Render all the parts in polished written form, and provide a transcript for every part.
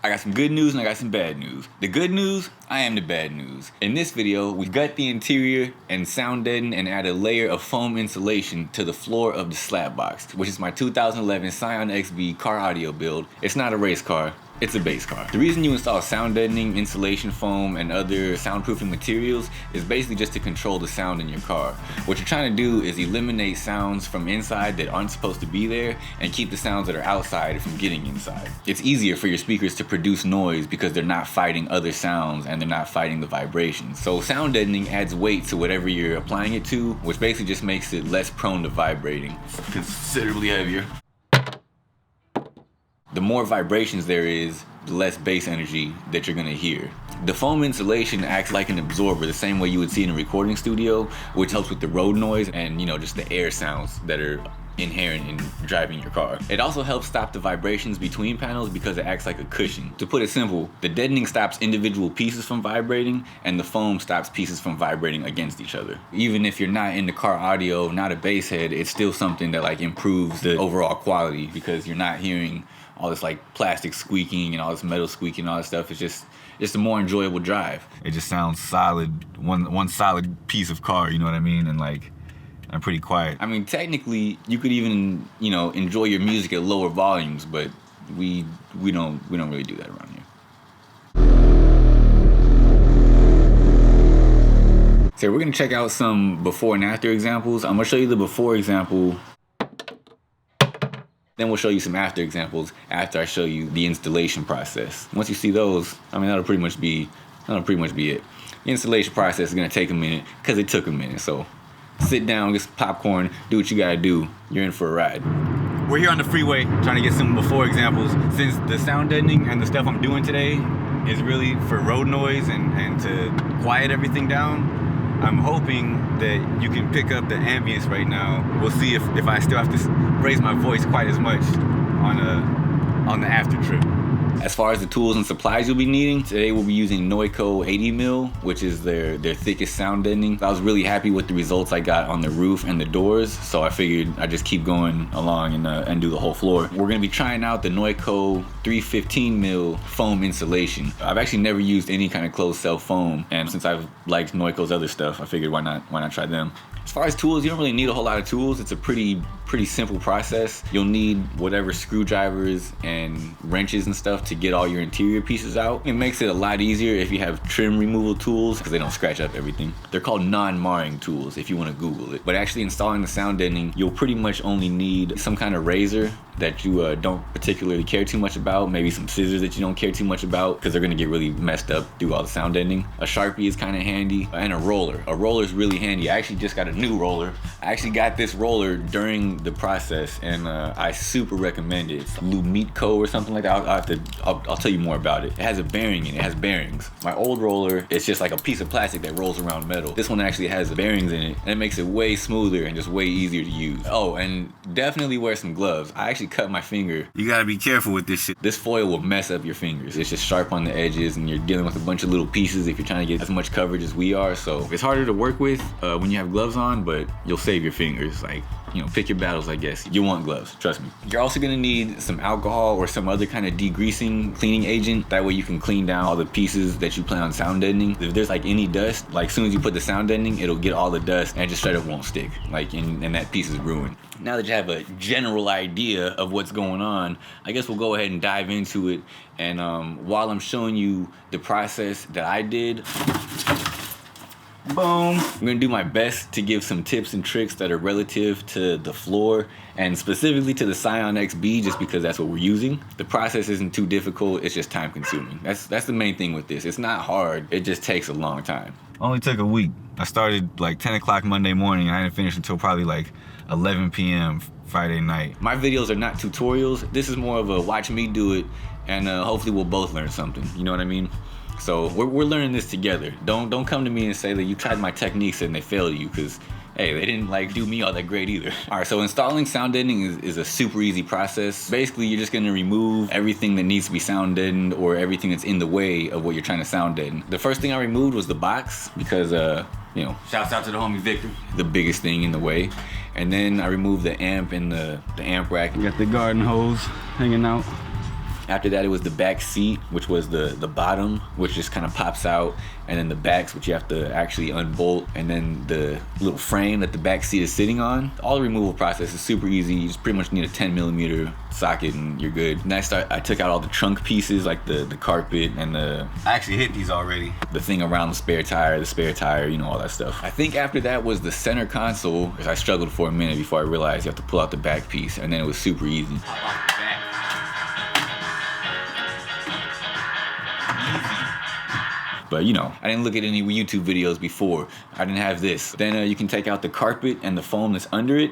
I got some good news and I got some bad news. The good news, I am the bad news. In this video, we gut the interior and sound deaden and add a layer of foam insulation to the floor of the DaSlapBox, which is my 2011 Scion XB car audio build. It's not a race car. It's a base car. The reason you install sound deadening, insulation foam, and other soundproofing materials is basically just to control the sound in your car. What you're trying to do is eliminate sounds from inside that aren't supposed to be there and keep the sounds that are outside from getting inside. It's easier for your speakers to produce noise because they're not fighting other sounds and they're not fighting the vibrations. So sound deadening adds weight to whatever you're applying it to, which basically just makes it less prone to vibrating. It's considerably heavier. The more vibrations there is, the less bass energy that you're gonna hear. The foam insulation acts like an absorber, the same way you would see in a recording studio, which helps with the road noise and just the air sounds that are inherent in driving your car. It also helps stop the vibrations between panels because it acts like a cushion. To put it simple, the deadening stops individual pieces from vibrating and the foam stops pieces from vibrating against each other. Even if you're not into car audio, not a bass head, it's still something that improves the overall quality because you're not hearing all this plastic squeaking and all this metal squeaking and all that stuff. It's just a more enjoyable drive. It just sounds solid, one solid piece of car, you know what I mean? And I'm pretty quiet. I mean, technically, you could even, enjoy your music at lower volumes, but we don't really do that around here. So we're gonna check out some before and after examples. I'm gonna show you the before example, then we'll show you some after examples after I show you the installation process. Once you see those, that'll pretty much be it. The installation process is gonna take a minute because it took a minute. So sit down, get some popcorn, do what you gotta do. You're in for a ride. We're here on the freeway trying to get some before examples. Since the sound deadening and the stuff I'm doing today is really for road noise and to quiet everything down, I'm hoping that you can pick up the ambience right now. We'll see if I still have to raise my voice quite as much on the after trip. As far as the tools and supplies you'll be needing, today we'll be using Noico 80mm, which is their thickest sound deadening. I was really happy with the results I got on the roof and the doors, so I figured I'd just keep going along and do the whole floor. We're gonna be trying out the Noico 315mm foam insulation. I've actually never used any kind of closed cell foam, and since I've liked Noico's other stuff, I figured why not try them. As far as tools, you don't really need a whole lot of tools. It's a pretty simple process. You'll need whatever screwdrivers and wrenches and stuff to get all your interior pieces out. It makes it a lot easier if you have trim removal tools because they don't scratch up everything. They're called non-marring tools if you want to Google it. But actually installing the sound deadening, you'll pretty much only need some kind of razor that you don't particularly care too much about, maybe some scissors that you don't care too much about because they're gonna get really messed up through all the sound deadening. A Sharpie is kind of handy, and a roller. A roller is really handy. I actually just got a new roller. I actually got this roller during the process, and I super recommend it. It's Lumico or something like that. I'll tell you more about it. It has a bearing in it. It has bearings. My old roller, it's just like a piece of plastic that rolls around metal. This one actually has bearings in it, and it makes it way smoother and just way easier to use. Oh, and definitely wear some gloves. I actually cut my finger. You gotta be careful with this shit. This foil will mess up your fingers. It's just sharp on the edges and you're dealing with a bunch of little pieces if you're trying to get as much coverage as we are. So it's harder to work with when you have gloves on, but you'll save your fingers. Pick your battles, I guess. You want gloves, trust me. You're also gonna need some alcohol or some other kind of degreasing cleaning agent. That way you can clean down all the pieces that you plan on sound deadening. If there's any dust, as soon as you put the sound deadening, it'll get all the dust and it just straight up won't stick. And that piece is ruined. Now that you have a general idea of what's going on, I guess we'll go ahead and dive into it. And while I'm showing you the process that I did, boom, I'm gonna do my best to give some tips and tricks that are relative to the floor and specifically to the Scion XB, just because that's what we're using. The process isn't too difficult, it's just time consuming. That's the main thing with this. It's not hard, it just takes a long time. Only took a week. I started 10 o'clock Monday morning. I didn't finish until probably 11 p.m. Friday night. My videos are not tutorials. This is more of a watch me do it, and hopefully we'll both learn something. You know what I mean? So we're learning this together. Don't come to me and say that you tried my techniques and they failed you, because hey, they didn't do me all that great either. All right, so installing sound deadening is a super easy process. Basically, you're just gonna remove everything that needs to be sound deadened or everything that's in the way of what you're trying to sound deaden. The first thing I removed was the box because, shouts out to the homie Victor, the biggest thing in the way. And then I removed the amp and the amp rack. You got the garden hose hanging out. After that, it was the back seat, which was the bottom, which just kind of pops out, and then the backs, which you have to actually unbolt, and then the little frame that the back seat is sitting on. All the removal process is super easy. You just pretty much need a 10mm socket and you're good. Next, I took out all the trunk pieces, like the carpet and I actually hit these already. The thing around the spare tire, you know, all that stuff. I think after that was the center console, because I struggled for a minute before I realized you have to pull out the back piece, and then it was super easy. But you know, I didn't look at any YouTube videos before. I didn't have this. Then you can take out the carpet and the foam that's under it.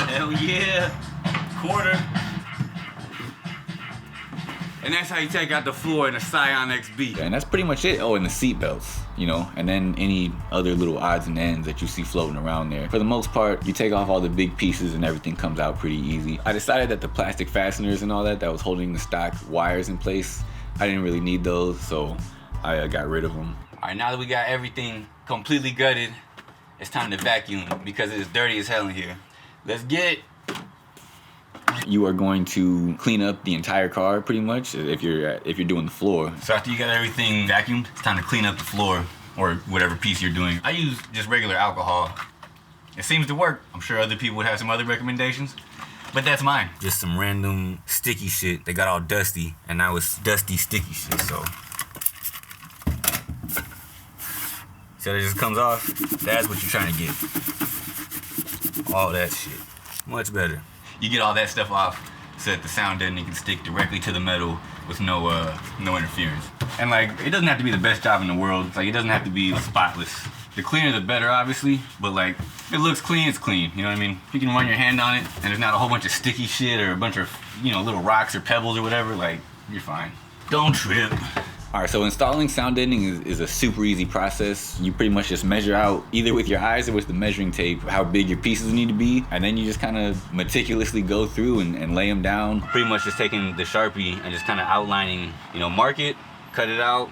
Hell yeah, quarter. And that's how you take out the floor in a Scion XB. And that's pretty much it. Oh, and the seat belts, you know, and then any other little odds and ends that you see floating around there. For the most part, you take off all the big pieces and everything comes out pretty easy. I decided that the plastic fasteners and all that was holding the stock wires in place, I didn't really need those, so I got rid of them. All right, now that we got everything completely gutted, it's time to vacuum because it's dirty as hell in here. Let's get it. You are going to clean up the entire car pretty much if you're doing the floor. So after you got everything vacuumed, it's time to clean up the floor or whatever piece you're doing. I use just regular alcohol. It seems to work. I'm sure other people would have some other recommendations, but that's mine. Just some random sticky shit. They got all dusty, and now it's dusty, sticky shit, so. So it just comes off. That's what you're trying to get. All that shit. Much better. You get all that stuff off so that the sound deadening can stick directly to the metal with no interference. And like, it doesn't have to be the best job in the world. It's like, it doesn't have to be spotless. The cleaner the better, obviously, but like, if it looks clean, it's clean, you know what I mean? If you can run your hand on it and there's not a whole bunch of sticky shit or a bunch of, you know, little rocks or pebbles or whatever, like, you're fine. Don't trip. All right, so installing sound deadening is a super easy process. You pretty much just measure out, either with your eyes or with the measuring tape, how big your pieces need to be, and then you just kind of meticulously go through and lay them down. Pretty much just taking the Sharpie and just kind of outlining, you know, mark it, cut it out,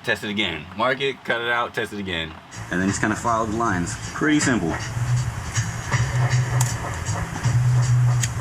test it again. Mark it, cut it out, test it again. And then just kind of follow the lines. Pretty simple.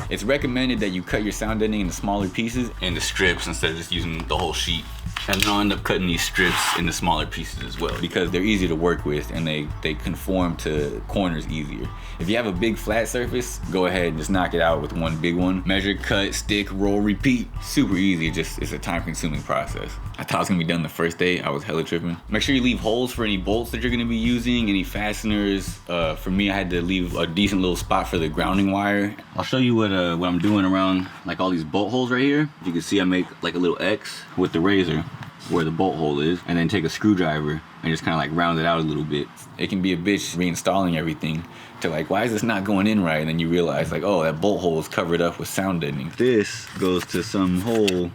It's recommended that you cut your sound deadening into smaller pieces, into strips, instead of just using the whole sheet. And then I'll end up cutting these strips into smaller pieces as well because they're easy to work with and they conform to corners easier. If you have a big flat surface, go ahead and just knock it out with one big one. Measure, cut, stick, roll, repeat. Super easy, it's a time-consuming process. I thought it was gonna be done the first day. I was hella tripping. Make sure you leave holes for any bolts that you're gonna be using, any fasteners. For me, I had to leave a decent little spot for the grounding wire. I'll show you what I'm doing around like all these bolt holes right here. You can see I make like a little X with the razor where the bolt hole is, and then take a screwdriver and just kind of like round it out a little bit. It can be a bitch reinstalling everything to like, why is this not going in right? And then you realize like, oh, that bolt hole is covered up with sound deadening. This goes to some hole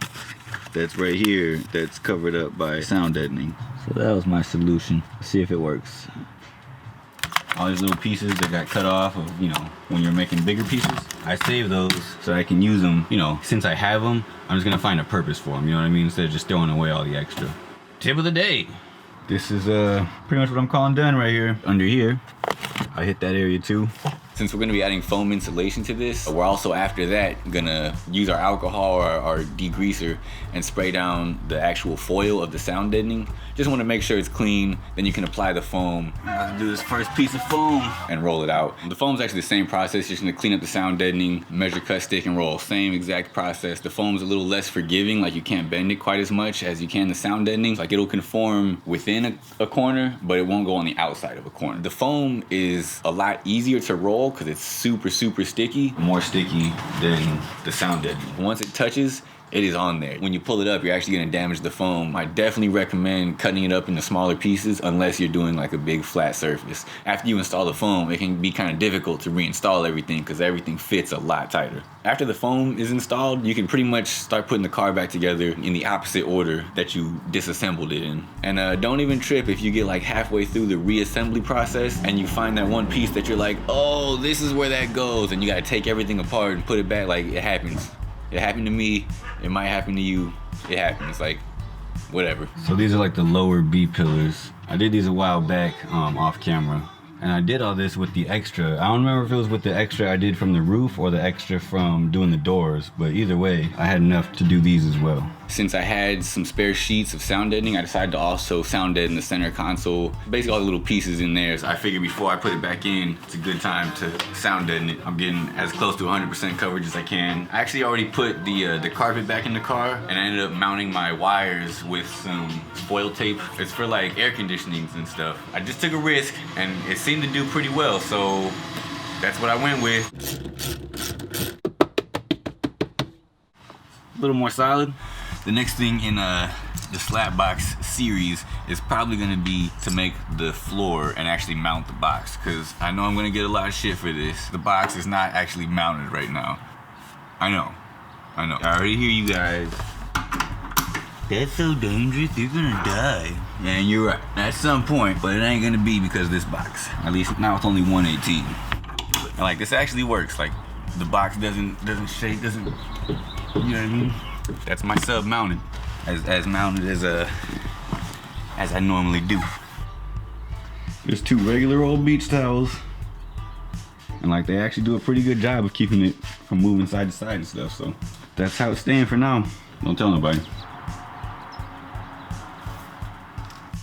that's right here that's covered up by sound deadening. So that was my solution. Let's see if it works. All these little pieces that got cut off of, you know, when you're making bigger pieces, I save those so I can use them, you know, since I have them, I'm just gonna find a purpose for them, you know what I mean? Instead of just throwing away all the extra. Tip of the day. This is pretty much what I'm calling done right here. Under here, I hit that area too. Since we're gonna be adding foam insulation to this, we're also after that gonna use our alcohol or our degreaser and spray down the actual foil of the sound deadening. Just wanna make sure it's clean, then you can apply the foam. I'm about to do this first piece of foam and roll it out. The foam's actually the same process, just gonna clean up the sound deadening, measure, cut, stick, and roll. Same exact process. The foam's a little less forgiving, like you can't bend it quite as much as you can the sound deadening. Like it'll conform within a corner, but it won't go on the outside of a corner. The foam is a lot easier to roll because it's super, super sticky. More sticky than the sound deadening. Once it touches, it is on there. When you pull it up, you're actually gonna damage the foam. I definitely recommend cutting it up into smaller pieces unless you're doing like a big flat surface. After you install the foam, it can be kind of difficult to reinstall everything because everything fits a lot tighter. After the foam is installed, you can pretty much start putting the car back together in the opposite order that you disassembled it in. And don't even trip if you get like halfway through the reassembly process and you find that one piece that you're like, oh, this is where that goes, and you gotta take everything apart and put it back. Like, it happens. It happened to me, it might happen to you, it happens, like, whatever. So these are like the lower B pillars. I did these a while back off camera, And I did all this with the extra. I don't remember if it was with the extra I did from the roof or the extra from doing the doors, but either way, I had enough to do these as well. Since I had some spare sheets of sound deadening, I decided to also sound deaden the center console, basically all the little pieces in there. So I figured before I put it back in, it's a good time to sound deaden it. I'm getting as close to 100% coverage as I can. I actually already put the carpet back in the car, and I ended up mounting my wires with some foil tape. It's for like air conditionings and stuff. I just took a risk, and it seemed to do pretty well, so that's what I went with. A little more solid. The next thing in the DaSlapBox series is probably gonna be to make the floor and actually mount the box, because I know I'm gonna get a lot of shit for this. The box is not actually mounted right now. I know. I already hear you guys. That's so dangerous, you're gonna die. And you're right, at some point, but it ain't gonna be because of this box. At least now it's only 118. And like, this actually works. Like, the box doesn't shake, you know what I mean? That's my sub mounted, as mounted as I normally do. There's 2 regular old beach towels, and like they actually do a pretty good job of keeping it from moving side to side and stuff. So that's how it's staying for now. Don't tell nobody.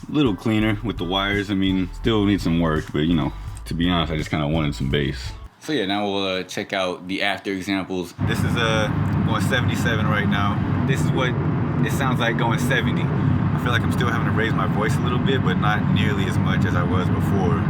A little cleaner with the wires. I mean, still need some work, but you know, to be honest, I just kind of wanted some bass. So yeah, now we'll check out the after examples. This is going 77 right now. This is what it sounds like going 70. I feel like I'm still having to raise my voice a little bit, but not nearly as much as I was before.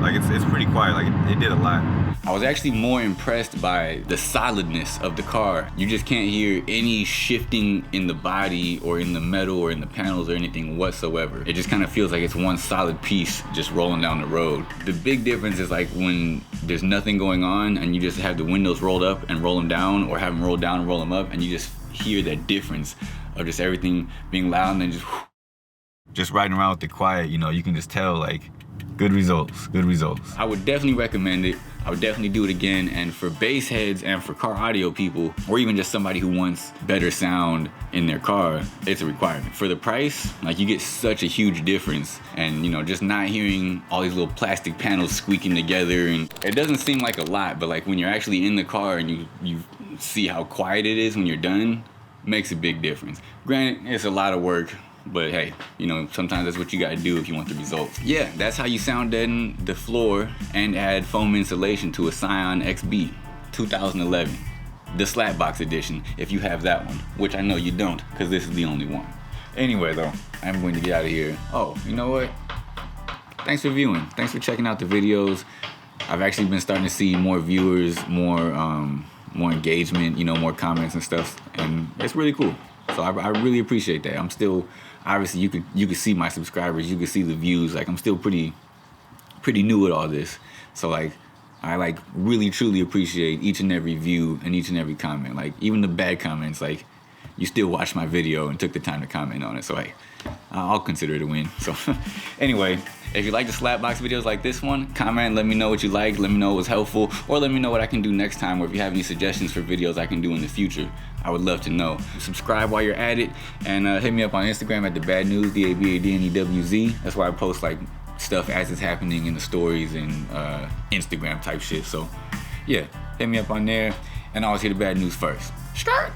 Like it's pretty quiet, like it did a lot. I was actually more impressed by the solidness of the car. You just can't hear any shifting in the body or in the metal or in the panels or anything whatsoever. It just kind of feels like it's one solid piece just rolling down the road. The big difference is like when there's nothing going on and you just have the windows rolled up and roll them down, or have them rolled down and roll them up, and you just hear that difference of just everything being loud and then just riding around with the quiet. You know, you can just tell like good results, good results. I would definitely recommend it. I would definitely do it again. And for bass heads and for car audio people, or even just somebody who wants better sound in their car, it's a requirement. For the price, like you get such a huge difference. And you know, just not hearing all these little plastic panels squeaking together, and it doesn't seem like a lot, but like when you're actually in the car and you see how quiet it is when you're done, makes a big difference. Granted, it's a lot of work, but hey, you know, sometimes that's what you gotta do if you want the results. Yeah, that's how you sound deaden the floor and add foam insulation to a Scion XB 2011. DaSlapBox edition, if you have that one, which I know you don't, because this is the only one. Anyway though, I'm going to get out of here. Oh, you know what? Thanks for viewing. Thanks for checking out the videos. I've actually been starting to see more viewers, more engagement, you know, more comments and stuff, and it's really cool. So I really appreciate that. I'm still, obviously you could see my subscribers, you could see the views. Like I'm still pretty new at all this. So like I like really truly appreciate each and every view and each and every comment. Like even the bad comments, like you still watched my video and took the time to comment on it. So hey, I'll consider it a win. So anyway, if you like the DaSlapBox videos like this one, comment, let me know what you liked, let me know what was helpful, or let me know what I can do next time, or if you have any suggestions for videos I can do in the future. I would love to know. Subscribe while you're at it, and hit me up on Instagram at DaBadNewz, DaBadNewz. That's where I post like stuff as it's happening in the stories and Instagram type shit. So yeah, hit me up on there, and I always hear the bad news first. Start.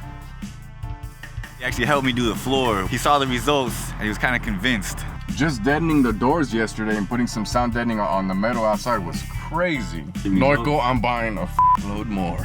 He actually helped me do the floor. He saw the results and he was kind of convinced. Just deadening the doors yesterday and putting some sound deadening on the metal outside was crazy. Noico, I'm buying a load more.